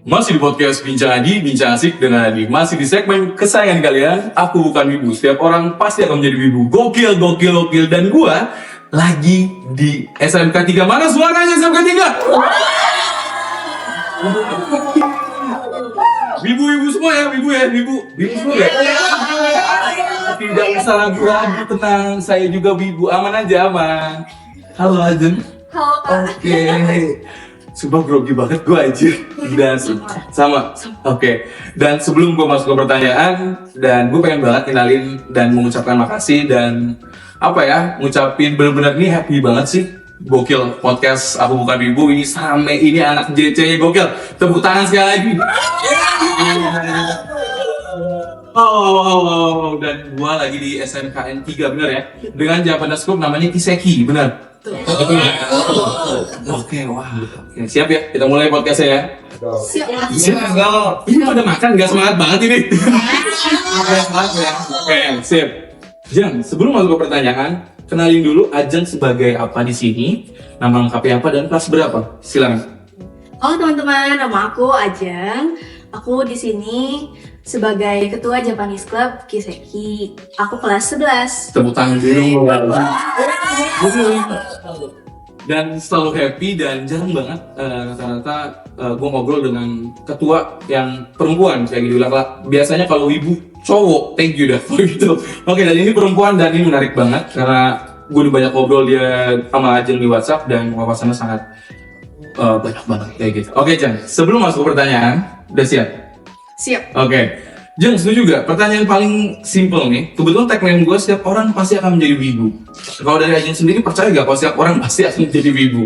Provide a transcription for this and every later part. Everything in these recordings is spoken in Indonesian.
Masih di podcast Bincang Adi, Bincang Asik dengan Adi. Masih di segmen kesayangan kalian, Aku Bukan Wibu. Setiap orang pasti akan menjadi wibu. Gokil, gokil, gokil. Dan gua lagi di SMK 3. Mana suaranya SMK 3? Wibu-wibu semua ya, wibu semua ya. Tidak usah ragu-ragu, tenang. Saya juga wibu, aman aja, aman. Halo Ajen. Halo Kak. Oke. Sumpah grogi banget gue aja. Dan sama. Oke. Dan sebelum gue masuk ke pertanyaan, dan gue pengen banget kenalin dan mengucapkan makasih dan apa ya, ngucapin bener-bener nih happy banget sih. Gokil podcast Aku Bukan Wibu ini sampai ini anak JC-nya gokil. Tepuk tangan sekali lagi. Oh, dan gue lagi di SNKN 3 bener ya. Dengan jawaban scope namanya Kiseki, bener. Oke, wah. Oke, siap ya? Kita mulai podcastnya ya. Siap. Ini pada makan, gak semangat banget ini. Oke, sip. Jang, sebelum masuk ke pertanyaan, kenalin dulu Ajeng sebagai apa di sini, nama lengkapnya apa dan kelas berapa? Silakan. Halo teman-teman, nama aku Ajeng. Aku di sini sebagai ketua Japanese Club Kiseki. Aku kelas 11. Tepuk tangan dulu. Dan selalu happy dan jarang banget rata-rata gue ngobrol dengan ketua yang perempuan kayak gitu lah. Biasanya kalau ibu cowok, thank you dah gitu. Oke, dan ini perempuan dan ini menarik banget karena gue udah banyak ngobrol dia sama Ajeng di WhatsApp dan wawasannya sangat banyak banget kayak gitu. Oke, Jeng, sebelum masuk ke pertanyaan, udah siap? Siap. Oke, Jeng, setuju gak? Pertanyaan paling simple nih. Kebetulan tagline gue, setiap orang pasti akan menjadi wibu. Kalau dari Ajeng sendiri, percaya gak kalau setiap orang pasti akan menjadi wibu?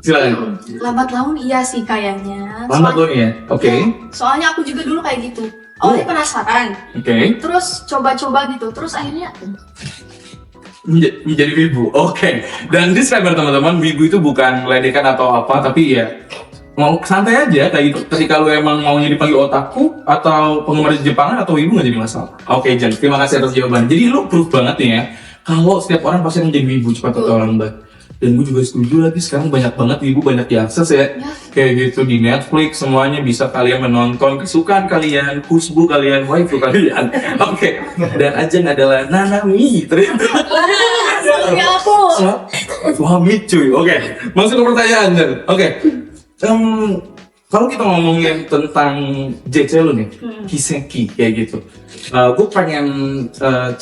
Silakan. Lambat laun iya sih kayaknya. Lambat lo ya? Oke. Soalnya aku juga dulu kayak gitu. Awalnya penasaran. Oke. Terus coba-coba gitu. Terus akhirnya Menjadi wibu. Oke. Dan disclaimer teman-teman, wibu itu bukan ledekan atau apa, tapi ya mau santai aja kayak gitu. Ketika lu emang maunya dipanggil otaku atau penggemar Jepangan atau wibu nggak jadi masalah. Oke, Jan, terima kasih atas jawaban. Jadi lu proof banget nih ya, kalau setiap orang pasti menjadi wibu cepat atau lambat. Dan gue juga setuju lagi, sekarang banyak banget wibu, banyak diakses ya. Kayak gitu di Netflix, semuanya bisa kalian menonton kesukaan kalian, husbu kalian, waifu kalian. Oke. Dan Ajeng adalah Nanami ternyata. ya aku. Suami cuy. Oke, masuk ke pertanyaan Jan. Oke. Kalau kita ngomongin tentang JC lu nih, Kiseki kayak gitu. Gue pengen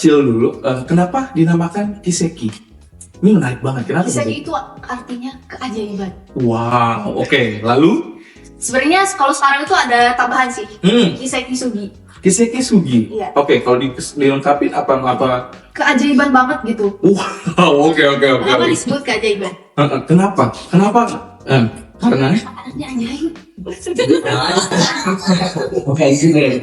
chill dulu. Kenapa dinamakan Kiseki? Ini menarik banget. Kenapa? Kiseki itu artinya keajaiban. Wow. Oke. Lalu? Sebenarnya kalau sekarang itu ada tambahan sih. Kiseki Sugi. Kiseki Sugi. Iya. Oke. Kalau dilengkapin apa? Keajaiban banget gitu. Wow. Oke. Kenapa disebut keajaiban? Kenapa? Karena Anaknya ajaib. oke, gini.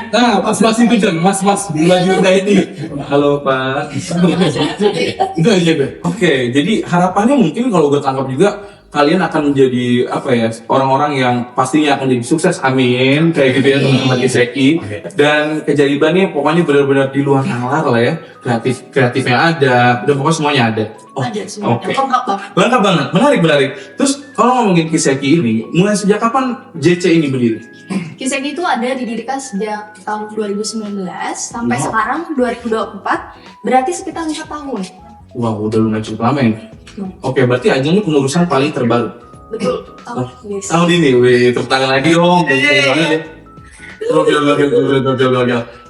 Nah, mas itu Jan, mas lagi udah ini. Halo Pak. Itu aja deh. Oke, jadi harapannya mungkin kalau gue tangkap juga kalian akan menjadi apa ya, orang-orang yang pastinya akan jadi sukses, amin, kayak gitu ya teman-teman Kiseki. Dan kejadiannya pokoknya benar-benar di luar nalar lah ya, kreatifnya ada, udah pokoknya semuanya ada. Ada semua. Oke. Lengkap banget. Lengkap banget, menarik. Terus kalau ngomongin Kiseki ini, mulai sejak kapan JC ini berdiri? Kiseki itu ada didirikan sejak tahun 2019 sampai sekarang 2024, berarti sekitar 4 tahun. Wow, udah lumayan cukup lama ini. Oke, berarti Ajeng ini pengurusan paling terbaru. Betul. Yes. Tahun ini, wih, tepuk tangan lagi dong. Gokil.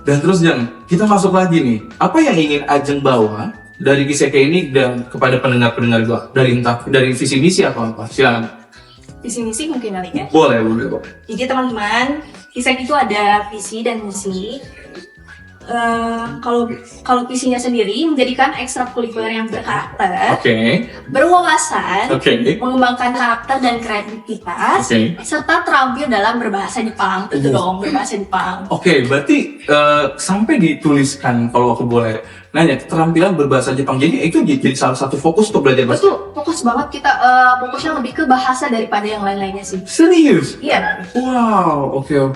Dan terus Jeng, kita masuk lagi nih. Apa yang ingin Ajeng bawa dari Kiseki ini dan kepada pendengar-pendengar gua? Dari visi misi atau apa? Silakan. Visi misi mungkin kali ya. Boleh. Jadi teman-teman, Kiseki itu ada visi dan misi. Kalau visinya sendiri menjadikan ekstrakurikuler yang berkarakter, Oke. berwawasan, Oke. mengembangkan karakter dan kreativitas, Oke. serta terampil dalam berbahasa Jepang. Itu dong, berbahasa Jepang. Oke, berarti sampai dituliskan kalau aku boleh nanya keterampilan berbahasa Jepang. Jadi itu jadi salah satu fokus untuk belajar bahasa. Betul, fokus banget kita fokusnya lebih ke bahasa daripada yang lain-lainnya sih. Serius? Iya. Wow, oke.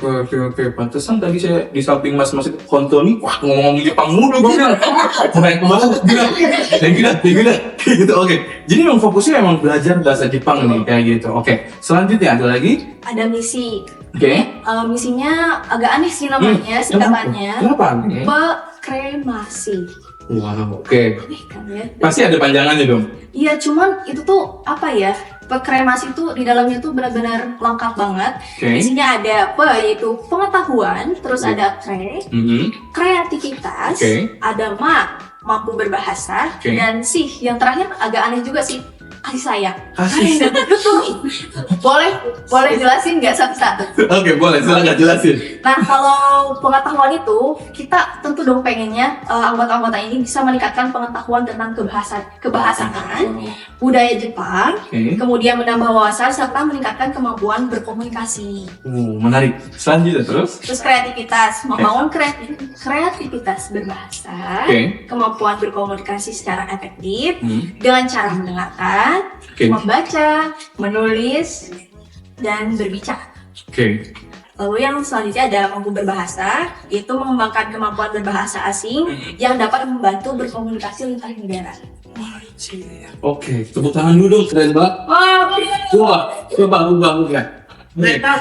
Pantesan tadi saya di samping mas-mas itu Kontoni, wah ngomong Jepang mulu gue bilang. Keren banget, gila. Gitu, oke. Jadi memang fokusnya emang belajar bahasa Jepang nih, kayak gitu. Oke, selanjutnya ada lagi. Ada misi. Oke. Misinya agak aneh sih namanya, singkatannya. Kenapa? Pekremasi. Wow, oke. Aneh kan ya? Pasti ada panjangannya dong. Iya, cuman itu tuh apa ya? Pekremasi tuh di dalamnya tuh benar-benar lengkap banget. Oke. Isinya ada yaitu pengetahuan, terus ada kreativitas, ada mampu berbahasa, Oke. dan yang terakhir agak aneh juga sih, kasih sayang. Kasih sayang. Betul. boleh jelasin nggak satu-satu? Oke, boleh, silakan jelasin. Nah, kalau pengetahuan itu, kita tentu dong pengennya anggota-anggota ini bisa meningkatkan pengetahuan tentang kebahasaan, budaya Jepang, kemudian menambah wawasan serta meningkatkan kemampuan berkomunikasi. Menarik. Selanjutnya terus. Terus kreativitas, membangun kreativitas berbahasa, kemampuan berkomunikasi secara efektif dengan cara mendengarkan, membaca, menulis, dan berbicara. Lalu yang selanjutnya ada mampu berbahasa, itu mengembangkan kemampuan berbahasa asing yang dapat membantu berkomunikasi lintas negara. Oke, tepuk tangan dulu dong, keren banget. Wah, coba.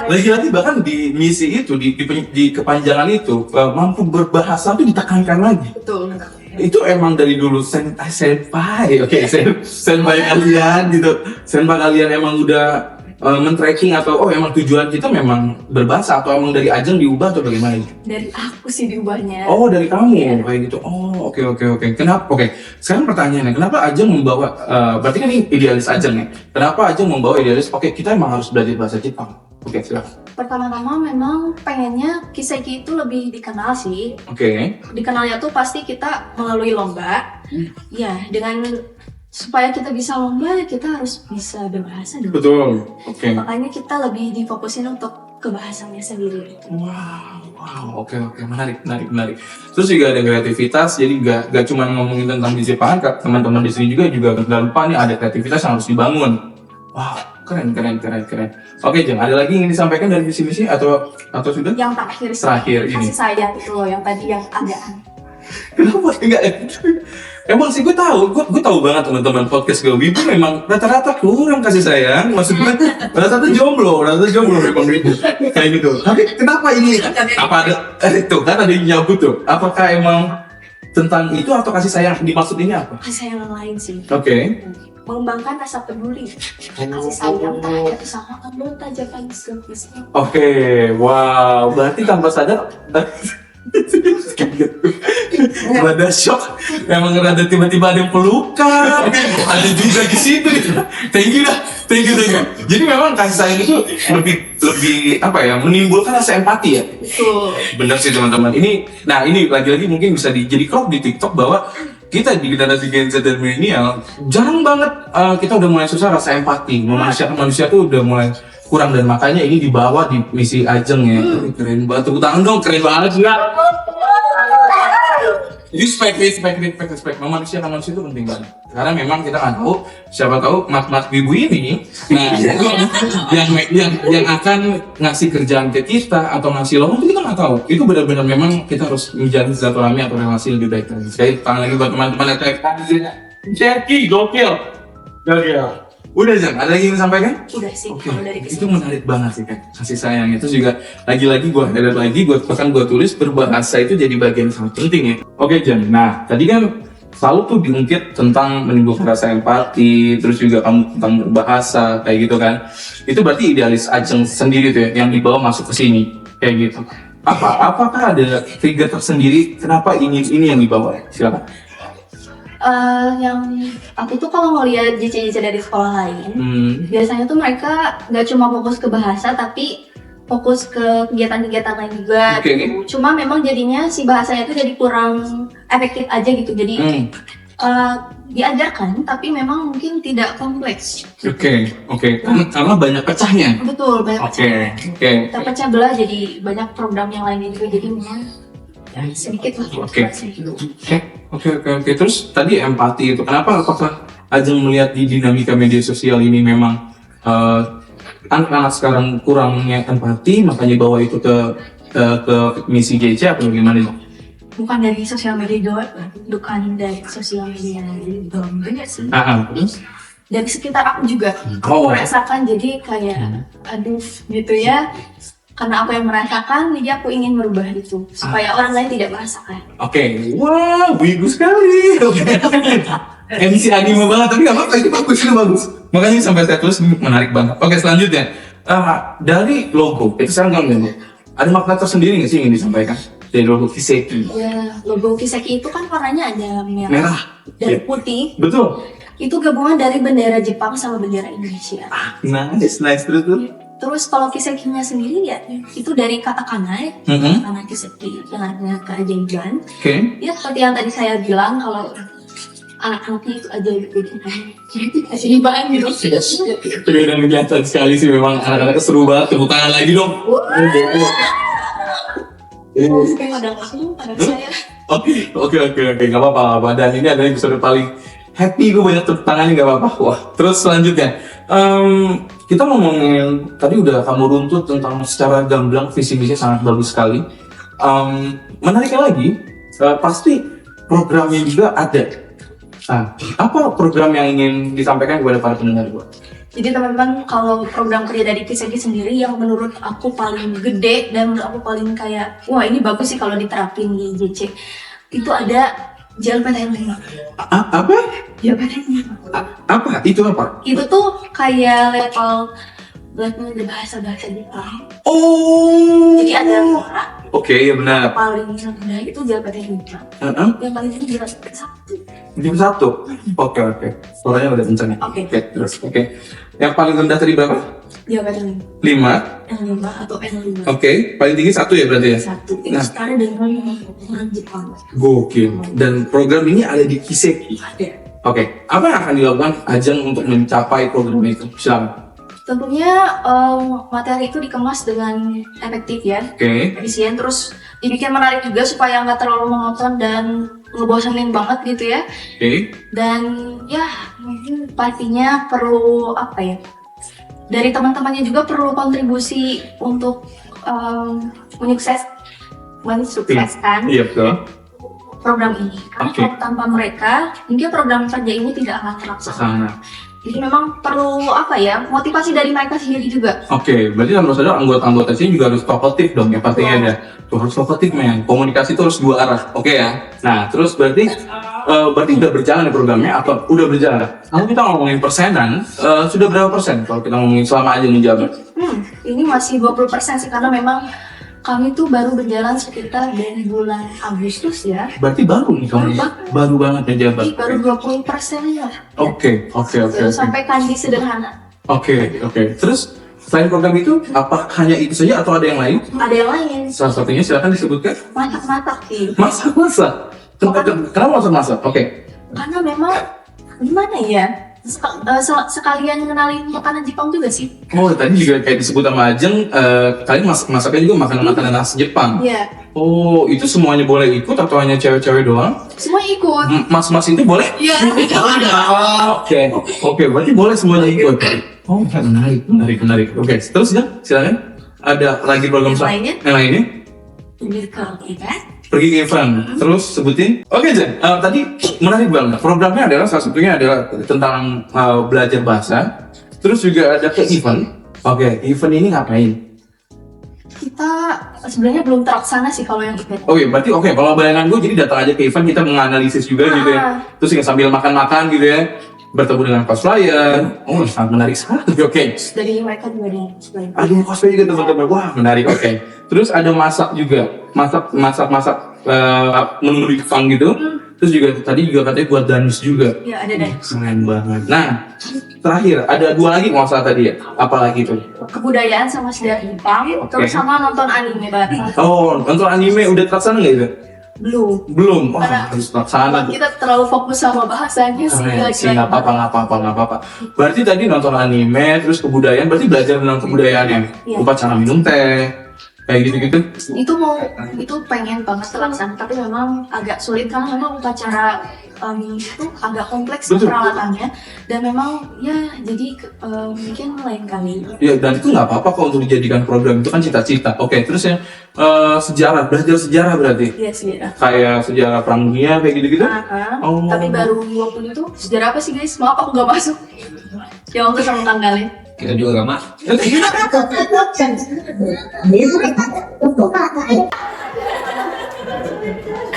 Lagi-lagi bahkan di misi itu, di kepanjangan itu, mampu berbahasa itu ditekankan lagi. Betul. Itu emang dari dulu senpai, senpai kalian gitu. Senpai kalian emang udah men-tracking atau emang tujuan kita memang berbahasa atau emang dari Ajeng diubah atau bagaimana? Dari aku sih diubahnya. Oh, dari kamu kayak gitu. Oh, oke. Kenapa? Sekarang pertanyaannya, kenapa Ajeng membawa berarti kan ini idealis Ajeng ya. Kenapa Ajeng membawa idealis? Kita emang harus belajar bahasa Jepang. Oke, silakan. Pertama-tama memang pengennya Kiseki itu lebih dikenal sih. Dikenalnya tuh pasti kita melalui lomba. Ya, dengan supaya kita bisa lomba, kita harus bisa berbahasa dulu. Betul. Makanya kita lebih difokusin untuk kebahasannya sendiri. Wow. Oke. Menarik. Terus juga ada kreativitas, jadi gak cuma ngomongin tentang di Jepang, teman-teman di sini juga gak lupa nih ada kreativitas yang harus dibangun. Wow, keren. Oke, Jeng, ada lagi yang ingin disampaikan dari misi-misi atau sudah? Yang terakhir ini. Kasih sayang itu loh, yang tadi yang agak aneh. Kenapa enggak? Emang sih gue tahu banget teman-teman podcast gue Wibu memang rata-rata kurang kasih sayang, maksud gue rata-rata jomblo memang gitu kayak gitu. Tapi kenapa ini? Apa ada itu kan ada yang nyabut tuh? Apakah emang tentang itu atau kasih sayang dimaksud ini apa? Kasih sayang yang lain sih. Mengembangkan rasa peduli, kasih sayang terhadap sama anggota Japanese Club. Wow, berarti tanpa sadar rada shock, emang rada tiba-tiba ada yang pelukan, ada juga di situ. Thank you. Jadi memang kasih sayang itu lebih apa ya, menimbulkan rasa empati ya. Betul. Benar sih teman-teman. Ini lagi-lagi mungkin bisa jadi crop di TikTok bahwa kita di generasi Gen Z dan milenial jarang banget kita udah mulai susah rasa empati, memanusiakan manusia tuh udah mulai kurang, dan makanya ini dibawa di misi Ajeng ya. Keren banget, tepuk tangan dong, keren banget enggak? Respect. Memanusiakan manusia itu penting banget. Karena memang kita nggak tahu, siapa tahu mat Wibu ini, yang akan ngasih kerjaan ke kita atau ngasih lowongan itu kita nggak tahu. Itu benar-benar memang kita harus menjalin silaturahmi atau relasi lebih baik lagi. Sekali tangan lagi buat teman-teman yang terkait. Jackie, gokil. Udah Jan, ada lagi yang disampaikan? Udah sih, kalau dari Itu menarik banget sih kan, kasih sayang itu juga lagi-lagi gue tulis berbahasa itu jadi bagian sangat penting ya. Oke Jan, nah tadi kan selalu tuh diungkit tentang menimbulkan rasa empati, terus juga kamu tentang berbahasa kayak gitu kan. Itu berarti idealis Ajeng sendiri tuh ya, yang dibawa masuk ke sini kayak gitu. Apakah ada trigger tersendiri kenapa ini yang dibawa? Silakan. Yang aku tuh kalau ngeliat JC dari sekolah lain, biasanya tuh mereka nggak cuma fokus ke bahasa, tapi fokus ke kegiatan-kegiatan lain juga. Gitu. Cuma memang jadinya si bahasanya tuh jadi kurang efektif aja gitu. Jadi diajarkan, tapi memang mungkin tidak kompleks. Oke. Karena banyak pecahnya. Betul, banyak pecahnya. Terpecah belah jadi banyak program yang lainnya juga, jadi memang sedikit lah. Oke. Terus tadi empati itu apakah Ajeng melihat di dinamika media sosial ini memang anak-anak sekarang kurangnya empati, makanya bawa itu ke misi JC atau gimana nih? Bukan dari sosial media doang, bukan dari sosial media doang juga sih. Terus? Dari sekitar aku juga, aku merasakan jadi kayak aduh gitu ya. Karena aku yang merasakan, jadi aku ingin merubah itu supaya orang lain tidak merasakan. Oke, wah, bagus sekali. MC anime banget, tapi nggak apa-apa, itu bagus. Makanya sampai saya tulis menarik banget. Oke, selanjutnya dari logo, itu sekarang kamu ada makna tersendiri nggak sih yang ingin disampaikan dari logo Kiseki? Ya, logo Kiseki itu kan warnanya ada merah dan putih. Betul. Itu gabungan dari bendera Jepang sama bendera Indonesia. Nice terus. Terus kalau Kisekinya sendiri ya itu dari kata kanai, karena Kiseki yang artinya keajaiban. Ya seperti yang tadi saya bilang kalau anak-anaknya itu ajaib keajaiban gitu. Itu udah kelihatan sekali sih memang anak-anaknya seru banget. Tepuk tangan lagi dong. Mungkin ada saya. Oke, nggak apa-apa. Dan ini adalah episode paling happy, gue banyak tepuk tangannya, nggak apa-apa. Wah, terus selanjutnya kita ngomongin tadi udah kamu runtut tentang secara gamblang visi misinya sangat bagus sekali. Menariknya lagi, pasti programnya juga ada. Apa program yang ingin disampaikan kepada para pendengar gue? Jadi teman-teman, kalau program kerja dari Kiseki sendiri yang menurut aku paling gede dan menurut aku paling kayak wah ini bagus sih kalau diterapin di JC, itu ada JLPTN 5. Apa? JLPTN 5. Apa? Itu apa? Itu tuh kayak level bahasa Jepang. Oh. Jadi ada orang. Oke, ya benar. Paling rendah itu JLPTN 5. Yang paling tinggi JLPTN 1. Jam 1? Oke. Suaranya udah kencang ya? Oke. Terus. Yang paling rendah tadi berapa? JLPTN 5. N5 atau N5. Oke, paling tinggi 1 ya berarti ya? 1. Itu setara dengan orang Jepang. Gokil. Dan program ini ada di Kiseki. Ada. Oke, apa yang akan dilakukan Ajeng untuk mencapai program itu? Silakan. Tentunya materi itu dikemas dengan efektif ya, efisien, terus dibikin menarik juga supaya nggak terlalu monoton dan ngebosenin banget gitu ya. Dan ya mungkin pastinya perlu apa ya, dari teman-temannya juga perlu kontribusi untuk mensukseskan program ini. Karena kalau tanpa mereka, mungkin program kerja ini tidak akan terlaksana. Jadi memang perlu apa ya, motivasi dari mereka sendiri juga. Oke, berarti tentu saja anggota-anggota sini juga harus talkative dong ya pastinya ada. Tuh harus talkative men, komunikasi itu harus dua arah. Oke ya. Nah, terus berarti udah berjalan ya programnya atau udah berjalan? Kalau kita ngomongin persenan, sudah berapa persen kalau kita ngomongin selama aja menjabat? Ini masih 20% sih karena memang kami tuh baru berjalan sekitar dari bulan Agustus ya. Berarti baru nih kamu? Baru banget menjabat. Baru 20% ya. Oke. Sampai kanji sederhana. Oke. Terus selain program itu, apa hanya itu saja atau ada yang lain? Ada yang lain. Salah satunya silakan disebutkan. Masak sih. Masak. Kenapa masak? Oke. Karena memang gimana ya? Sekalian ngenalin makanan Jepang juga sih. Oh, tadi juga kayak disebut sama Ajeng, kalian masaknya juga makanan khas Jepang. Iya. Oh, itu semuanya boleh ikut atau hanya cewek-cewek doang? Semua ikut. Mas itu boleh? Iya. Oke, berarti boleh semuanya ikut. Oh, menarik. Oke, terus ya, silakan. Ada lagi program yang lainnya? Pergi ke event, terus sebutin. Oke Jen, tadi menarik banget. Programnya adalah salah satunya adalah tentang belajar bahasa. Terus juga ada ke event. Oke, event ini ngapain? Kita sebenarnya belum terlaksana sih kalau yang event. Oh iya, berarti kalau bayangan gue jadi datang aja ke event, kita menganalisis juga gitu ya. Terus ya sambil makan-makan gitu ya, bertemu dengan cosplayer. Oh, sangat menarik sekali. Oke. Dari mereka juga ada cosplayer. Ada cosplayer juga teman-teman. Wah, menarik. Oke. Terus ada masak juga. Masak menu Jepang gitu. Terus juga tadi juga katanya buat danus juga. Iya, ada danus. Keren banget. Nah, terakhir ada 2 lagi nggak salah tadi ya. Apa lagi itu? Kebudayaan sama sejarah Jepang. Terus sama nonton anime bareng. Oh, nonton anime udah terlaksana nggak itu? Belum. Wah, harus terlaksana. Kita terlalu fokus sama bahasanya sih. Nggak apa-apa. Berarti tadi nonton anime, terus kebudayaan, berarti belajar tentang kebudayaannya. Upacara minum teh, kayak gitu-gitu. Itu pengen banget terlaksana, tapi memang agak sulit karena memang upacara itu agak kompleks Betul. peralatannya dan memang ya jadi mungkin lain kali. Ya, dan itu nggak apa-apa kok untuk dijadikan program, itu kan cita-cita. Oke, terus ya sejarah, belajar sejarah berarti Iya sih ya. kayak sejarah perang dunia kayak gitu-gitu. Oh. Tapi baru waktu itu sejarah apa sih guys? Maaf aku nggak masuk. Ya waktu sama tanggalnya. Kita juga gak masuk.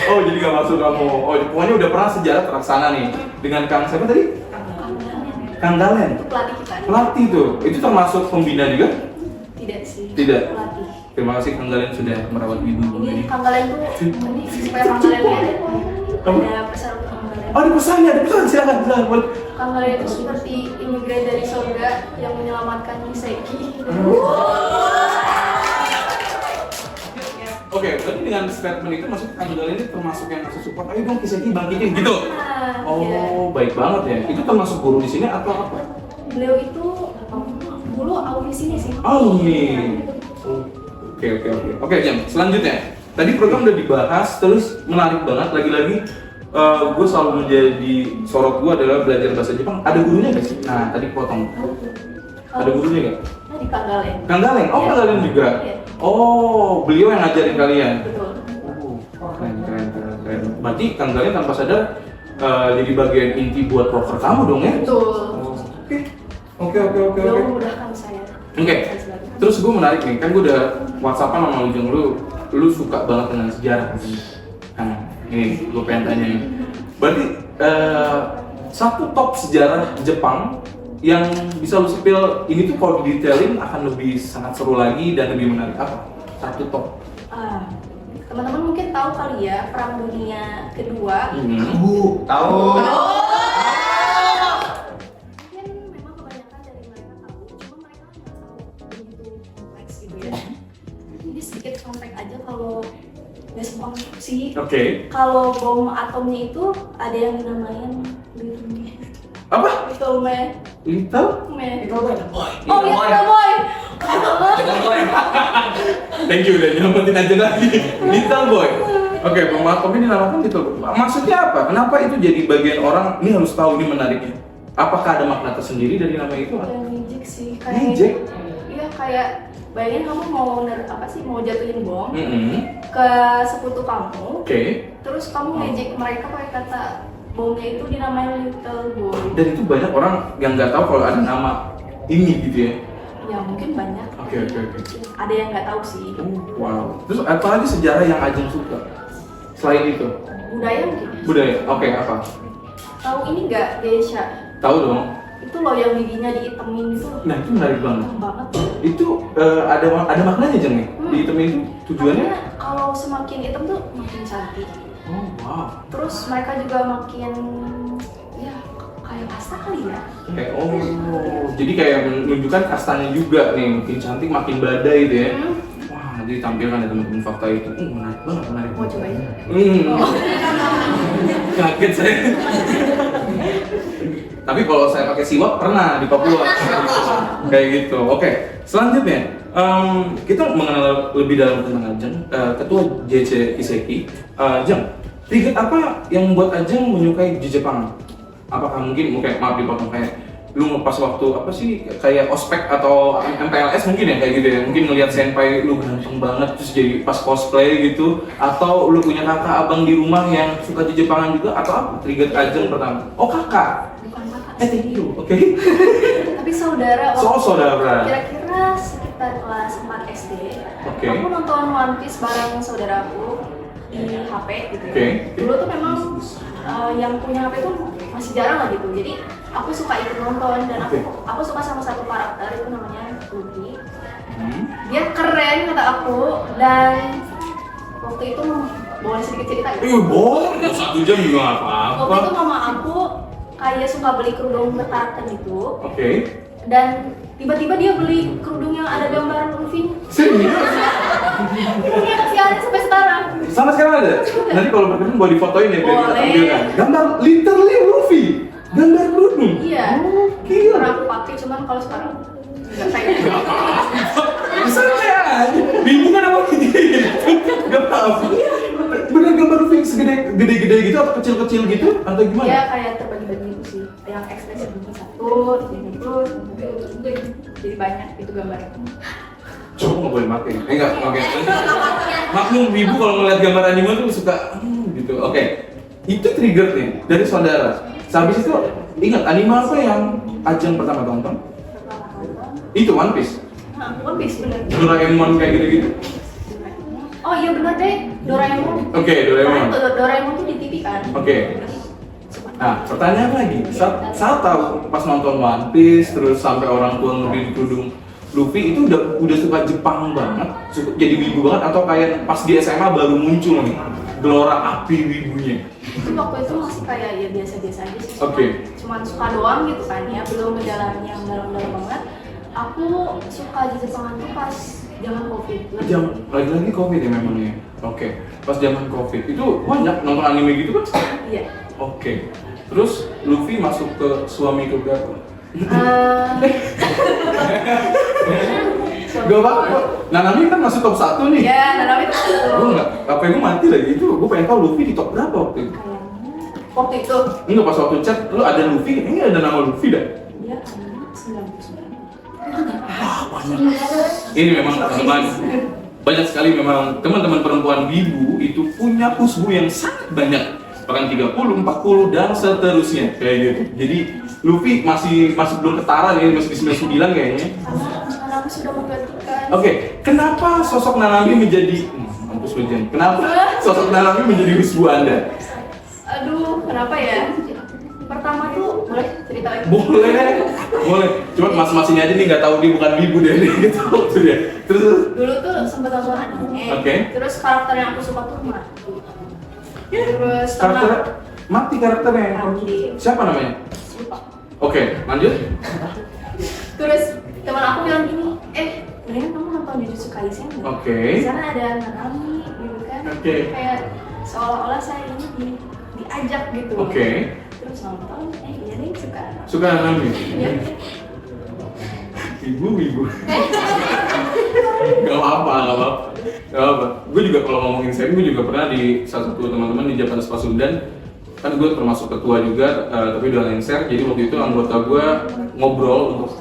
Oh, jadi gak masuk kamu. Oh, pokoknya udah pernah sejarah terlaksana nih dengan Kang siapa tadi? Kang Dalen. Itu pelatih kita. Pelatih tuh. Itu termasuk pembina juga? Tidak sih. Tidak. Pelatih. Terima kasih Kang Dalen sudah merawat ibu Ini Kanggalen tuh ini supaya Kanggalen ada pesan untuk Kanggalen. Oh, ada pesannya, ada pesan. Silakan, silakan. Boleh. Kanggalen itu seperti imigran dari surga yang menyelamatkan Miseki. Oke, berarti dengan statement itu maksud Kang Dalen ini termasuk yang ngasih support. Ayo dong Kiseki bangkitin gitu. Oh, baik banget ya. Itu termasuk guru di sini atau apa? Beliau itu dulu alumni sini sih. Alumni. Oke, Jam. Selanjutnya, tadi program udah dibahas, terus menarik banget. Lagi-lagi, gue selalu menjadi sorot gue adalah belajar bahasa Jepang. Ada gurunya nggak sih? Nah, tadi potong. Ada gurunya nggak? Di Kanggalen. Kang Dalen. Oh, Kang Dalen juga. Iya. Oh, beliau yang ngajarin kalian. Betul. Keren. Berarti Kang Dalen tanpa sadar jadi bagian inti buat proker kamu dong ya? Betul. Oke. Beliau memudahkan saya. Oke. Terus gue menarik nih, kan gue udah WhatsAppan sama Ujung, lu suka banget dengan sejarah katanya. Nah, ini gue pengen tanya nih. Berarti satu top sejarah Jepang yang bisa lu sepil ini tuh kalau didetailin akan lebih sangat seru lagi dan lebih menarik apa? Satu top. Teman-teman mungkin tahu kali ya Perang Dunia Kedua. Tahu. Mungkin memang kebanyakan dari mereka tahu, cuma mereka nggak tahu begitu kompleks gitu ya. Jadi sedikit kompleks aja kalau basic konstruksi. Oke. Kalau bom atomnya itu ada yang dinamain Little Man. Apa? Little Man. Little? Man. Boy. Oh, Little Boy. Thank you udah nyelamatin aja lagi. Little Boy. Oke, Bang Malcolm ini dinamakan Little Boy. Maksudnya apa? Kenapa itu jadi bagian orang ini harus tahu ini menariknya? Apakah ada makna tersendiri dari nama itu? Kayak ngejek sih. Ngejek? Iya kayak bayangin kamu mau mau jatuhin bom Mm-hmm. ke sekutu kamu. Oke. Terus kamu ngejek mereka pakai kata bomnya itu dinamain Little Boy. Dan itu banyak orang yang nggak tahu kalau ada nama ini gitu ya. Ya mungkin banyak. Oke. Ada yang nggak tahu sih. Wow. Terus apalagi sejarah yang Ajeng suka? Selain itu? Budaya mungkin. Budaya. Oke, apa? Tahu ini nggak geisha? Tahu dong. Itu loh yang giginya diitemin itu. Nah, itu menarik banget. Enak banget. Itu ada maknanya Jeng nih? Di hitam itu tujuannya? Karena kalau semakin hitam tuh makin cantik. Oh, wow. Terus mereka juga makin ya kayak pasta kali ya. Kayak jadi kayak menunjukkan kastanya juga nih, makin cantik makin badai gitu ya. Wah, nanti ditampilkan ya teman-teman fakta itu. Menarik banget. Mau cobain? Kaget saya. Tapi kalau saya pakai siwak pernah di Papua. Kayak gitu. Oke, selanjutnya kita mengenal lebih dalam tentang Ajeng, Ketua JC Kiseki. Jeng, trigger apa yang membuat Ajeng menyukai Jepang? Apakah mungkin maaf dipotong kayak lu pas waktu apa sih kayak ospek atau MPLS mungkin ya kayak gitu ya, mungkin ngelihat senpai lu ganteng banget terus jadi pas cosplay gitu, atau lu punya kakak abang di rumah yang suka Jepangan juga, atau apa trigger Ajeng pertama? Oh, kakak. Bukan kakak Thank sih. you. Oke. Tapi saudara. Saudara. Kira-kira sekitar kelas 4 SD. Oke. Aku nonton One Piece bareng saudaraku di HP gitu. Oke. Dulu tuh memang yang punya HP tuh masih jarang lah gitu. Jadi aku suka ikut nonton dan aku suka sama satu karakter itu namanya Ruby. Dia keren kata aku, dan waktu itu boleh sedikit cerita gitu. Boleh. 1 jam juga nggak apa-apa. Waktu itu mama aku kayak suka beli kerudung berkarakter gitu. Oke. Dan tiba-tiba dia beli kerudung yang ada gambar Luffy. Serius? Kerudungnya masih ada sampai sekarang. Sama sekarang ada? Nanti kalau berkenan boleh difotoin ya biar kita Boleh. tampilkan. Gambar literally Luffy. Gambar kerudung. Iya. Gila. Pernah aku pakai, cuman kalau sekarang nggak kayak Santai aja. Bingung kan apa gitu? Gak apa-apa. Bener gambar Luffy segede gede-gede gitu atau kecil-kecil gitu atau gimana? Ya kayak terbagi-bagi gitu sih. Yang ekspresi bentuk satu, ini terus, jadi banyak itu gambarnya. Coba nggak boleh pakai. Enggak, oke. Maklum ibu kalau ngeliat gambar anime tuh suka gitu. Oke. Itu trigger nih dari saudara. Habis itu ingat anime apa yang Ajeng pertama tonton? Itu One Piece. Nah, One Piece bener. Doraemon kayak gitu-gitu. Oh iya bener deh, Doraemon. Oke, Doraemon. Doraemon tuh di TV kan. Oke. Nah, pertanyaan lagi. Saat tahu pas nonton One Piece terus sampai orang tua ngebeli tudung Luffy itu udah suka Jepang banget, suka jadi wibu banget atau kayak pas di SMA baru muncul nih gelora api wibunya? Itu waktu itu masih kayak ya biasa-biasa aja sih. Oke. Cuman suka doang gitu kan ya, belum mendalami yang dalam-dalam banget. Aku suka di Jepangan tuh pas zaman Covid. Lagi-lagi Covid ya memangnya. Oke. Pas zaman Covid itu banyak nonton anime gitu kan? Iya. Oke. Terus Luffy masuk ke suami keberapa? Gak apa-apa. Nanami kan masuk top 1 nih. Iya, Nanami itu. Gue nggak, apa gue mati lagi itu. Gue pengen tahu Luffy di top berapa waktu itu. Waktu itu. Enggak pas waktu chat, lu ada Luffy, kayaknya ada nama Luffy dah. Iya, 99. Ini memang teman banyak sekali memang teman-teman perempuan wibu itu punya husbu yang sangat banyak. Bahkan 30, 40 dan seterusnya kayak gitu. Jadi Luffy masih belum ketara nih, masih di 99 kayaknya. Karena aku sudah menggantikan. Oke, kenapa sosok Nanami menjadi mampus Wejen. Kenapa sosok Nanami menjadi husbu Anda? Aduh, kenapa ya? Pertama tuh boleh ceritain? Boleh. Cuma masing-masingnya aja nih nggak tahu dia bukan wibu deh gitu tuh dia. Terus Dulu tuh sempet nonton anime. Oke. Terus karakter yang aku suka tuh mati. Terus mati karakternya. Mati. Siapa namanya? Lupa. Oke, lanjut. Terus teman aku bilang gini, mendingan kamu nonton Jujutsu Kaisen ya? Oke. Di sana ada Nanami gitu kan? Oke. Kayak seolah-olah saya ini diajak gitu. Oke. Terus nonton, iya nih suka. Suka Nanami. Iya. Wibu. Gak apa-apa. Gue juga kalau ngomongin seri, gue juga pernah di salah satu teman-teman di Japan Pasundan. Kan gue termasuk ketua juga, tapi udah lengser. Jadi waktu itu anggota gue ngobrol untuk,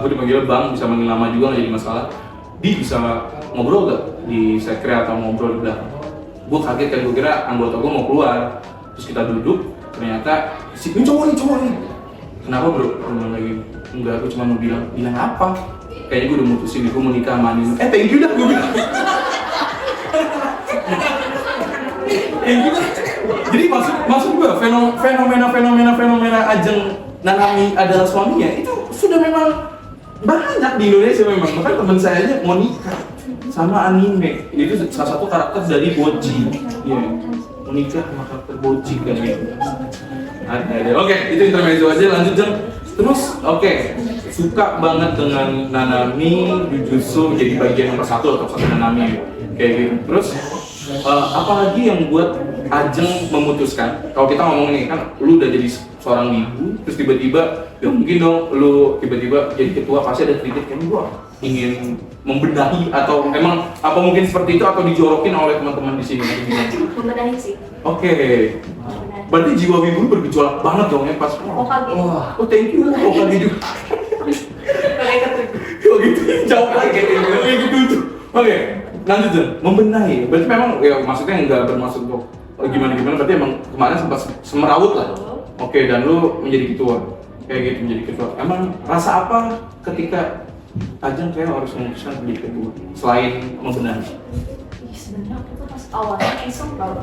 gue dipanggil bang, bisa manggil nama juga nggak jadi masalah. Dia bisa ngobrol gak di sekre atau ngobrol di belakang? Gue kaget kan, gue kira anggota gue mau keluar. Terus kita duduk, ternyata ini cowok nih. Kenapa bro? Gue bilang lagi, enggak, gue cuma mau bilang apa? Kayaknya gue udah mutusin, gue mau nikah sama Nino. Thank you dah, gue bilang. Thank you dah. Jadi maksud gue fenomena Ajeng Nanami adalah suaminya itu sudah memang banyak di Indonesia memang. Bahkan teman saya aja mau nikah sama anime. Itu salah satu karakter dari Boji. Iya. Mau nikah sama karakter Boji kan gitu. Ada. Oke, itu intermezzo aja, lanjut Jeng. Terus suka banget dengan Nanami, Jujutsu jadi bagian nomor 1 atau satu Nanami kayak gitu. Terus apalagi yang buat Ajeng memutuskan, kalau kita ngomong nih kan lu udah jadi seorang ibu, terus tiba-tiba ya mungkin dong lu tiba-tiba jadi ketua, pasti ada trigger kan gua ingin membenahi atau emang apa mungkin seperti itu atau dijorokin oleh teman-teman di sini? Membenahi sih. Oke. Berarti jiwa wibu bergejolak banget dong ya pas. Wah, thank you. Juga. Oh gitu, jauh lagi gitu. Oke, lanjut Jen. Membenahi. Berarti memang ya maksudnya nggak bermaksud untuk gimana, berarti emang kemarin sempat semerawut lah. Oke, dan lu menjadi ketua. Kayak gitu menjadi ketua. Emang rasa apa ketika Ajeng kayak harus memutuskan menjadi ketua selain membenahi? Sebenarnya aku tuh pas awalnya iseng tau.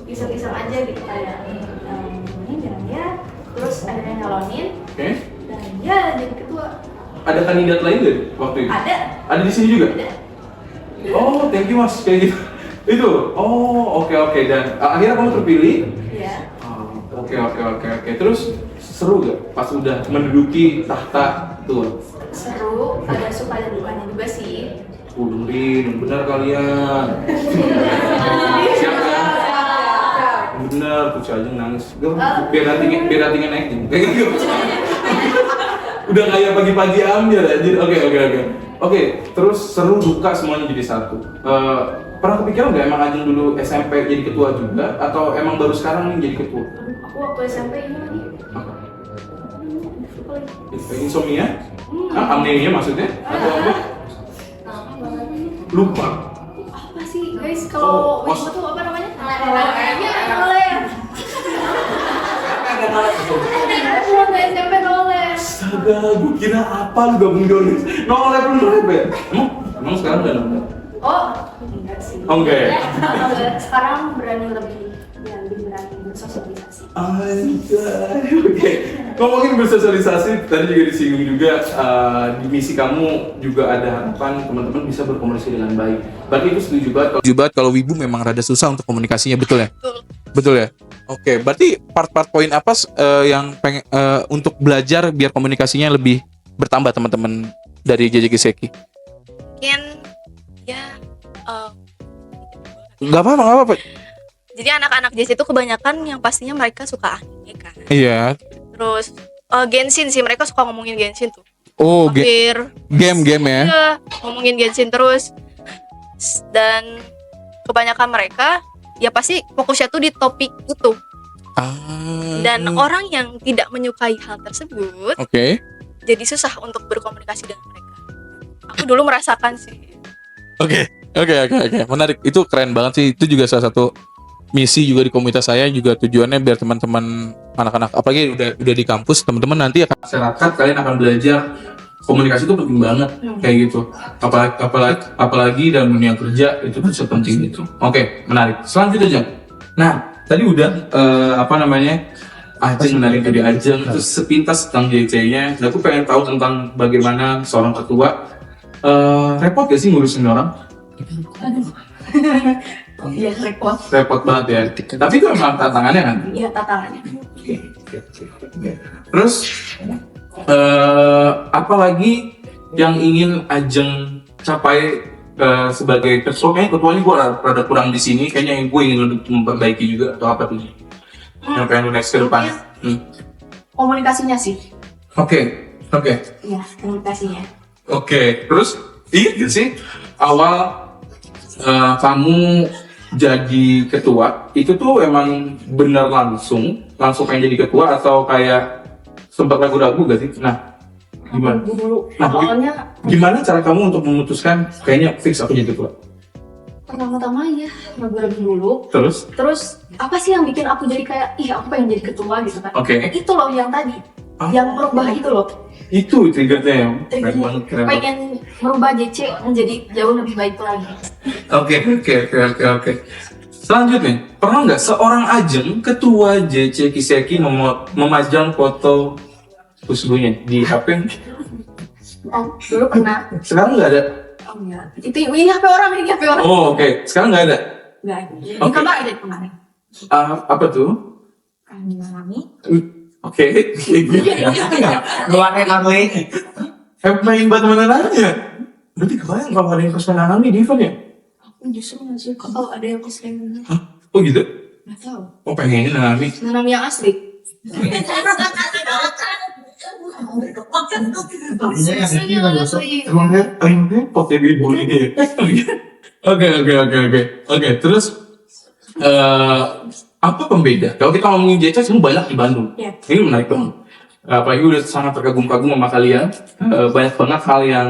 Iseng-iseng aja gitu kayak ini jalan ya. Terus ada yang nyalonin. Oke. Dan ya jadi ketua. Ada kandidat lain gak waktu itu? Ada. Ada di sini juga? Ada. Oh, thank you mas, kayak gitu. Itu. Oh, oke. Dan akhirnya kamu terpilih? Iya. Oke. Terus seru gak pas udah menduduki tahta tuh? Seru, ada suka dan dukanya juga sih. Dengerin, benar kalian. Siap kan? Bener, tuh si Ajeng nangis. Biar hatinya naik. Udah kayak pagi-pagi ambil ya. Oke, terus seru duka semuanya jadi satu. Pernah kepikiran nggak emang Ajeng dulu SMP jadi ketua juga atau emang baru sekarang nih jadi ketua? Aku waktu SMP ini nih. Insomnia? Amnesia maksudnya? Atau apa? Lupa. Apa sih guys kalau wisma tuh apa namanya? Iya, noler. Waktu SMP noler. Astaga, gue kira apa lu gabung dolis? Nolep ya? Emang sekarang udah nolep? Oh, enggak sih. Oh, enggak ya? Sekarang berani lebih berani bersosialisasi. Anjay, oke. Ngomongin bersosialisasi, tadi juga disinggung juga di misi kamu juga ada harapan teman-teman bisa berkomunikasi dengan baik. Berarti itu setuju banget kalau Wibu memang rada susah untuk komunikasinya, betul ya? Betul ya? Oke, berarti part-part poin apa yang pengen untuk belajar biar komunikasinya lebih bertambah teman-teman dari JJ Kiseki? Mungkin ya Nggak apa-apa. jadi anak-anak JC itu kebanyakan yang pastinya mereka suka anime kan. Iya. Terus Genshin sih, mereka suka ngomongin Genshin tuh. Oh, Hampir game ya? iya, ngomongin Genshin terus. Dan kebanyakan mereka ya pasti fokusnya tuh di topik itu. Dan orang yang tidak menyukai hal tersebut jadi susah untuk berkomunikasi dengan mereka. Aku dulu merasakan sih. Oke. Menarik. Itu keren banget sih. Itu juga salah satu misi juga di komunitas saya juga tujuannya biar teman-teman anak-anak apalagi udah di kampus teman-teman nanti akan masyarakat kalian akan belajar komunikasi itu penting banget kayak gitu. Apalagi dalam dunia kerja itu kan sepenting itu. Oke, menarik. Selanjutnya, nah tadi udah Ajeng menarik dari Ajeng terus sepintas tentang JC-nya. Dan aku pengen tahu tentang bagaimana seorang ketua repot gak sih ngurusin orang? Iya, Repot banget ya. Tapi itu memang tantangannya kan? Iya, tantangannya. Oke. Terus apalagi yang ingin Ajeng capai sebagai ketua? Kayaknya ketuanya gue rada kurang di sini. Kayaknya yang gue ingin lebih memperbaiki juga atau apa tuh? Yang pengen lu next ke depan? Komunikasinya sih. Oke. Iya, komunikasinya. Oke. Terus ingat gak sih awal kamu jadi ketua itu tuh emang bener langsung pengen jadi ketua atau kayak sempat ragu-ragu gak sih? Nah, gimana? Dulu awalnya Gimana cara kamu untuk memutuskan kayaknya fix aku jadi ketua? pertama-tama ya ragu-ragu dulu. Terus Apa sih yang bikin aku jadi kayak aku pengen jadi ketua gitu kan? Oke. Itu loh yang tadi, yang merubah itu loh. Itu triggernya ya? Keren banget. Pengen merubah JC menjadi jauh lebih baik lagi. Oke. Selanjutnya, pernah nggak seorang Ajeng ketua JC Kiseki memajang foto kusbunya di HP? Oh, dulu pernah. Sekarang nggak ada? Oh enggak. Ini HP orang. Oh, oke. Sekarang nggak ada? Enggak ada. Ini kemarin. Apa tuh? Mengalami. Oke. Ngeluarin kami. Main badminton aja. Berarti kebayang kalau ada yang kesukaan Nami di event ya? Justru nggak suka kalau ada yang keseringan. Oh gitu? Nggak tahu. Oh pengennya Nami. Nami yang asli. Potnya ibu ini. Oke. Terus apa pembeda? Kalau kita ngomongin JC semua banyak di Bandung. Iya. Ini menarik banget. Apalagi udah sangat terkagum-kagum sama kalian. Banyak banget hal yang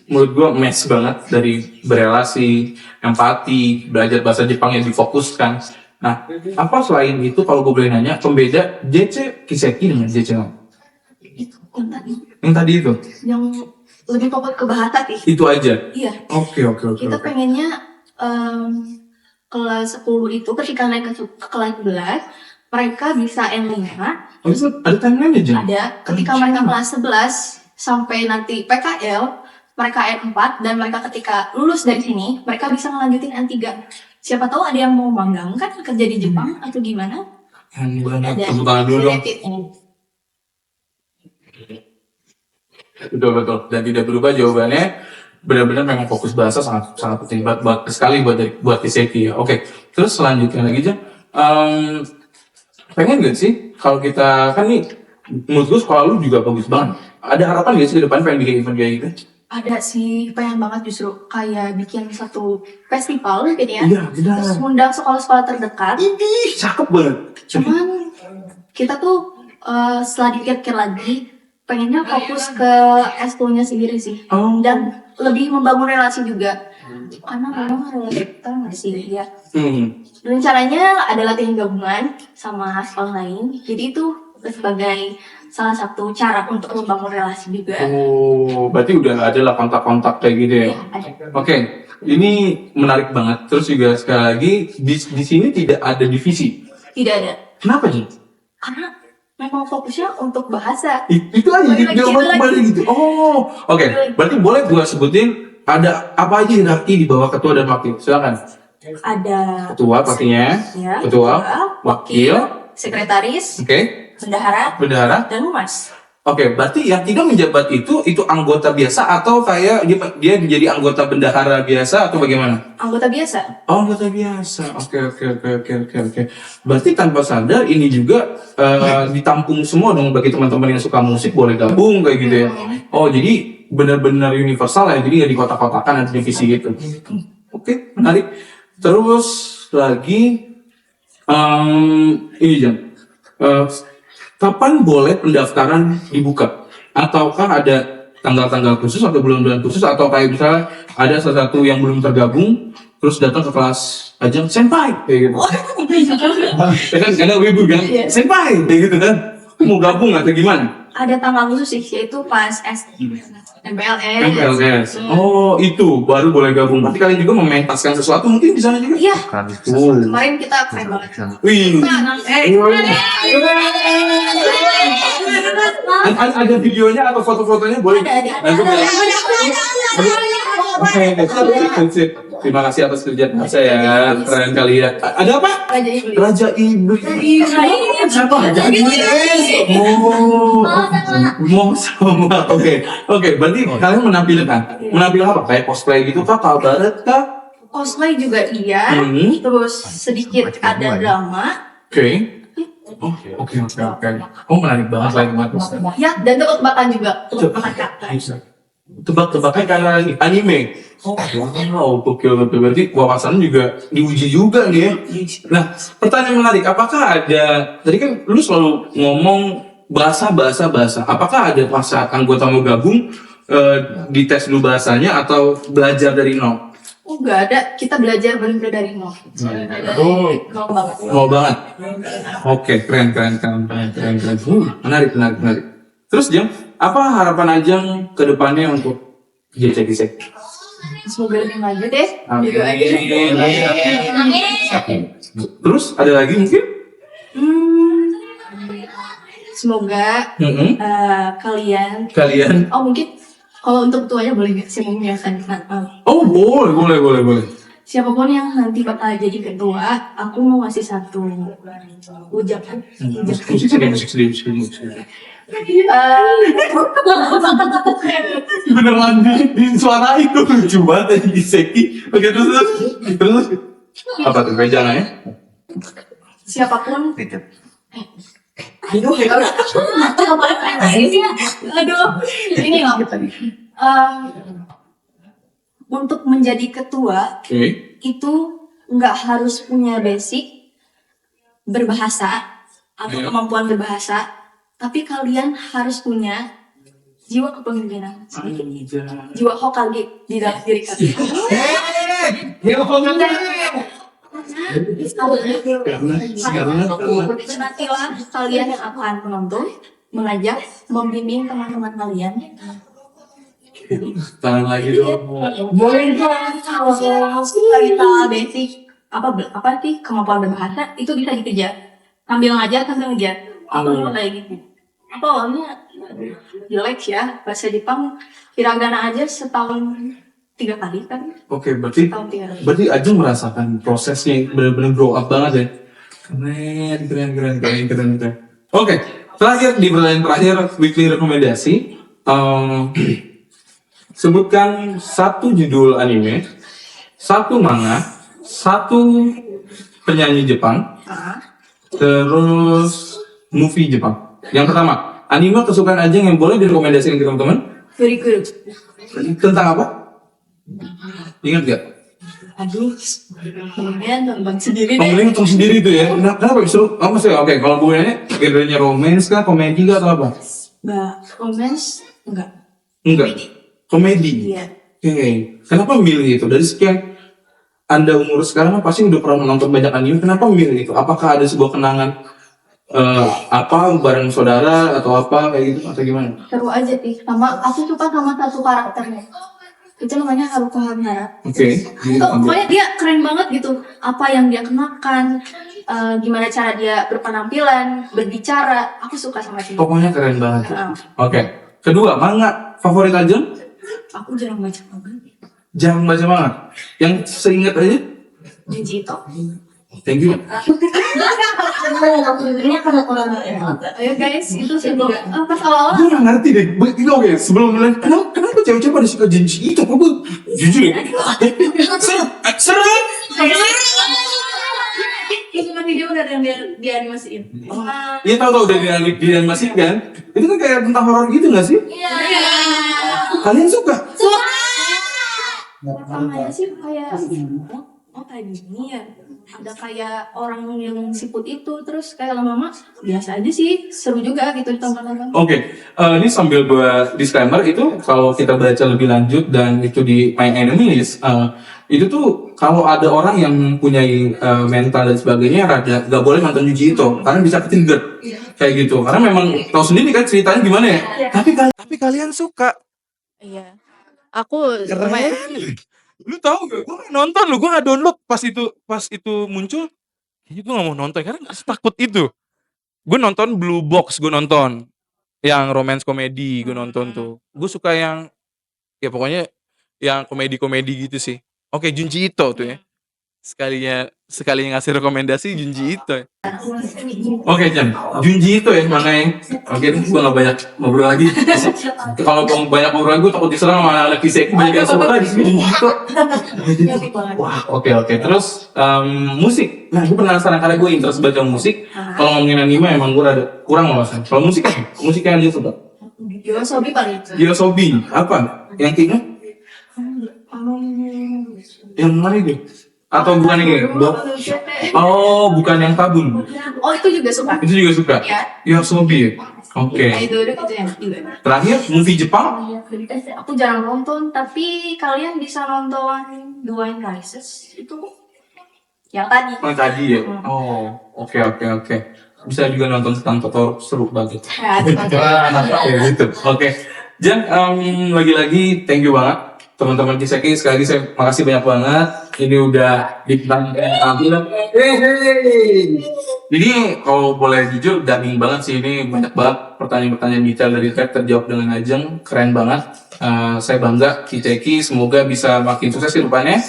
menurut gue match banget dari berelasi, empati, belajar bahasa Jepang yang difokuskan. Nah, apa selain itu kalau gue boleh nanya, pembeda JC Kiseki dengan JC yang tadi itu? Yang lebih fokus ke bahasa sih. Itu aja? Iya. Oke. Kita pengennya kelas 10 itu ketika naik ke kelas 11 mereka bisa N5. Oh, itu ada timeline aja? Ada. Ketika mereka kelas 11 sampai nanti PKL mereka N4 dan mereka ketika lulus dari sini mereka bisa ngelanjutin N3. Siapa tahu ada yang mau magang kan kerja di Jepang atau gimana? Banyak. Ada Tepuk tangan dulu dong. related-nya. Betul. Dan tidak berubah jawabannya. Benar-benar memang fokus bahasa sangat penting buat sekali buat Kiseki ya. Oke. Terus selanjutnya lagi aja. Pengen gak sih kalau kita kan nih menurut gue sekolah lu juga bagus banget. Ada harapan nggak sih ke depan pengen bikin event kayak gitu? Ada sih, pengen banget justru kayak bikin satu festival gitu ya. Iya, benar. Terus ngundang sekolah-sekolah terdekat. Ini cakep banget. Cuman kita tuh setelah dipikir lagi pengennya fokus ke S2-nya sendiri sih. Oh. Dan lebih membangun relasi juga. Karena memang relasi kita masih ya. Rencananya ada latihan gabungan sama sekolah lain. Jadi itu sebagai salah satu cara untuk membangun relasi juga. Oh, berarti udah ada lah kontak-kontak kayak gitu ya? Ada. Oke, ini menarik banget. Terus juga sekali lagi di sini tidak ada divisi. Tidak ada. Kenapa sih? Karena memang fokusnya untuk bahasa. Itu aja Balik lagi, jawaban itu kembali gitu. Oh, oke. Berarti boleh gua sebutin ada apa aja hierarki di bawah ketua dan wakil? Silakan. Ada Ketua pastinya, ya, ketua, wakil, sekretaris, oke, bendahara, bendahara. dan humas. Oke, berarti yang tidak menjabat itu anggota biasa atau kayak dia menjadi anggota bendahara biasa atau bagaimana? Anggota biasa. Oh, anggota biasa. Oke. Berarti tanpa sadar ini juga ditampung semua dong bagi teman-teman yang suka musik boleh gabung kayak gitu ya. Oh, jadi benar-benar universal ya. Jadi nggak dikotak-kotakan ada divisi gitu. Oke, menarik. Terus lagi ini Jam. Kapan boleh pendaftaran dibuka? Ataukah ada tanggal-tanggal khusus atau bulan-bulan khusus atau kayak misalnya ada salah satu yang belum tergabung terus datang ke kelas Ajeng senpai kayak gitu. Ya kan karena wibu kan? Iya. Senpai kayak gitu kan. Mau gabung atau gimana? Ada tanggal khusus sih, yaitu pas MPLS. MPLS. Oh, itu baru boleh gabung. Berarti kalian juga mementaskan sesuatu mungkin di sana juga? Iya. Oh. Kemarin kita keren banget. Wih. Ada videonya atau foto-fotonya boleh? Ada. Nanti Oke, terima kasih atas kerja kerja ya, keren kali ya. Ada apa? Raja Iblis. Raja Iblis. Siapa? Raja Iblis. Oh, mau sama. Oke. Berarti kalian menampilkan apa? Kayak cosplay gitu kah? Kabaret kah? Cosplay juga iya. Terus sedikit ada drama. Oke. Oh, menarik banget lagi Mas. Ya, dan tebak-tebakan juga. Tebak-tebakan kata. Tebak-tebakan karena anime. Oh, wow, gokil. Berarti wawasan juga diuji juga nih ya. Nah, pertanyaan menarik. Apakah ada, tadi kan lu selalu ngomong bahasa. Apakah ada pas saat anggota mau gabung, dites dulu bahasanya atau belajar dari nol? Oh, nggak ada. Kita belajar benar-benar dari nol. Oh, Nol banget. mau banget. Oke, keren. Menarik. Terus Jam, apa harapan Ajeng ke depannya untuk JCGC? Semoga lebih maju deh. Amin. Gitu aja. Terus ada lagi mungkin? Semoga kalian. Oh, mungkin kalau untuk ketuanya boleh nggak sih mungkin yang Oh, boleh. siapapun yang nanti bakal jadi ketua, aku mau ngasih satu ucapan. Musik sedih. Beneran di suara itu lucu banget tadi di Seki. Oke, terus. Apa tuh jangan ya? Siapapun. Ini loh. Untuk menjadi ketua itu nggak harus punya basic berbahasa atau kemampuan berbahasa, tapi kalian harus punya jiwa kepemimpinan, jiwa Hokage di dalam diri kalian. Nantilah kalian yang akan menonton, mengajak, membimbing teman-teman kalian. Tangan lagi dong. Boleh kalau kita basic apa sih kemampuan berbahasa itu bisa dikejar sambil ngajar sambil ngejar. Kayak gitu. Apa awalnya jelek ya bahasa Jepang, hiragana aja setahun 3 kali kan. Oke, berarti Ajeng merasakan prosesnya yang benar-benar grow up banget ya. Keren. Oke, terakhir di pertanyaan terakhir weekly rekomendasi. Sebutkan satu judul anime, satu manga, satu penyanyi Jepang, terus movie Jepang. Yang pertama, anime kesukaan Ajeng yang boleh direkomendasikan ke teman-teman? Very good. Tentang apa? Ingat gak? Aduh, kemudian nonton sendiri deh. Pembeli nonton sendiri tuh ya. Kenapa seru? Oh, maksudnya oke, kalau gue genrenya romance kah, komedi kah atau apa? Nggak, romance enggak. Enggak. Komedi. Iya. Oke. Kenapa memilih itu? Dari sekian Anda umur sekarang kan pasti udah pernah menonton banyak anime. Kenapa memilih itu? Apakah ada sebuah kenangan apa bareng saudara atau apa kayak gitu atau gimana? Seru aja sih. Aku suka sama satu karakternya. Itu namanya Haruka Harahara. Oke. Pokoknya dia keren banget gitu. Apa yang dia kenakan, gimana cara dia berpenampilan, berbicara. Aku suka sama dia. Pokoknya keren banget. Oke. Kedua, manga favorit Ajeng? Aku jarang baca manga. Jangan baca manga. Yang seingat aja? Junji Ito. Thank you. Ayo guys, itu sih juga. Pas awal-awal Gue gak ngerti deh. Oke, sebelum mulai, kenapa cewek-cewek pada suka Junji Ito? Kok gue jujur ya? Seru. itu kan video udah yang dianimasiin. Iya tahu udah dianimasikan kan? Itu kan kayak tentang horor gitu gak sih? Iya. Kalian suka? Pertamanya sih kayak kayak gini ya. Ada kayak orang yang siput itu, terus kayak lama-lama biasa aja sih, seru juga gitu ditonton-tonton. Oke, ini sambil buat disclaimer itu kalau kita baca lebih lanjut dan itu di My Enemies, itu tuh kalau ada orang yang mempunyai mental dan sebagainya rada gak boleh nonton Junji Ito karena bisa ketrigger kayak gitu. Karena memang tahu sendiri kan ceritanya gimana ya. Tapi kalian suka. Iya. Aku lumayan. Lu tahu gak? Gue gak nonton lu, gue gak download pas itu muncul. Kayaknya gue gak mau nonton karena takut itu. Gue nonton Blue Box, gue nonton yang romance komedi, gue nonton tuh. Gue suka yang ya pokoknya yang komedi-komedi gitu sih. Oke, Junji Ito tuh ya. Sekalinya ngasih rekomendasi Junji Ito ya. Oke, Chan. Junji Ito ya makanya. Oke, gue gak banyak ngobrol lagi. Kalau banyak ngobrol lagi, gue takut diserang sama anak kisah. Banyak yang suka di sini Junji Ito. Wah, oke. Terus musik. Nah, gue penasaran karena gue interest baca musik. Kalau ngomongin anime emang gue rada kurang wawasan. Kalau musik apa? Musik yang dia suka? Yoasobi paling itu. Yoasobi. Apa? Yang kayaknya? Yang mana itu? Atau bukan ini? Oh, bukan yang tabun. Oh, itu juga suka. Itu juga suka? Iya. Yoasobi ya? Oke. Itu enak juga. Terakhir, movie Jepang? Aku jarang nonton, tapi kalian bisa nonton Divine Crisis itu yang tadi. Yang tadi ya? Oh, oke. Bisa juga nonton tentang Totoro, seru banget. Ya gitu. Oke. Jan, lagi-lagi thank you banget. Teman-teman Kiseki, sekali lagi saya makasih banyak banget. Ini udah ditampilan. Jadi kalau boleh jujur, daming banget sih ini. Banyak banget pertanyaan-pertanyaan detail dari Ted terjawab dengan Ajeng. Keren banget. Saya bangga Kiseki, semoga bisa makin sukses ke depannya.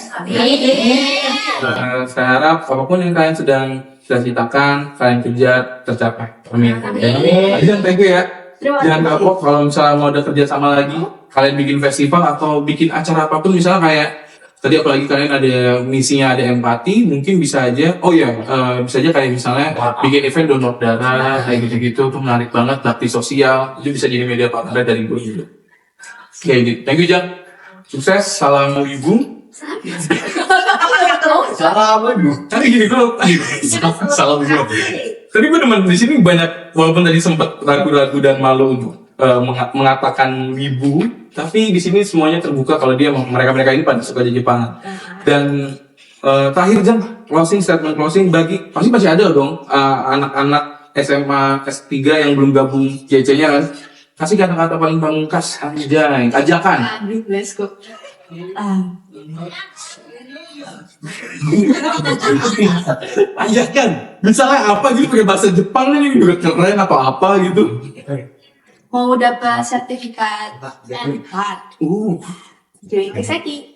Saya harap apapun yang kalian sedang cita-citakan, kalian kejar, tercapai. Amin. Ajeng, thank you ya. Jangan kapok kalau misalnya mau ada kerja sama lagi, kalian bikin festival atau bikin acara apapun, misalnya kayak tadi apalagi kalian ada misinya ada empati, mungkin bisa aja. Oh ya, bisa aja kayak misalnya bikin event donor darah kayak gitu-gitu, tuh menarik banget, bakti sosial, itu bisa jadi media partner dari gue juga. Kayak gitu. Thank you Jan. Sukses, salam ibu. Salam lu. Tadi gini dulu. Salam ibu. Tadi gue demen di sini banyak, walaupun tadi sempat ragu-ragu dan malu untuk mengatakan wibu, tapi di sini semuanya terbuka kalau dia mereka ini pada suka Jepangan. Dan terakhir Jang, statement closing bagi pasti masih ada dong anak-anak SMA S3 yang belum gabung JC-nya kan. Kasih kata-kata paling pamungkas anjay, ajakan. Aduh, let's go. Ajakan. Misalnya apa gitu pakai bahasa Jepang nih juga keren atau apa gitu. Mau dapat sertifikat N4. Join Kiseki.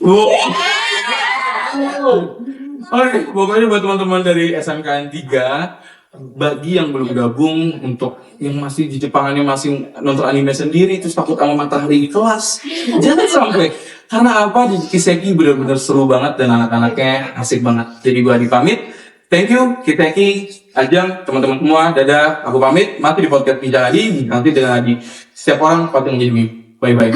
Oke, pokoknya buat teman-teman dari SMKN 3, bagi yang belum gabung, untuk yang masih di Jepangannya masih nonton anime sendiri terus takut sama matahari di kelas, jangan sampai. Karena apa, di Kiseki benar-benar seru banget dan anak-anaknya asik banget. Jadi gua Adi pamit. Thank you, Kiteki, Ajeng, teman-teman semua. Dadah, aku pamit. Masih di podcast Bicara lagi. Nanti dengan di setiap orang pasti menjadi meme. Bye-bye.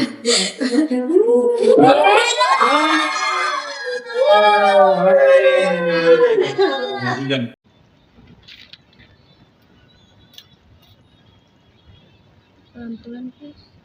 Pelan-pelan, guys.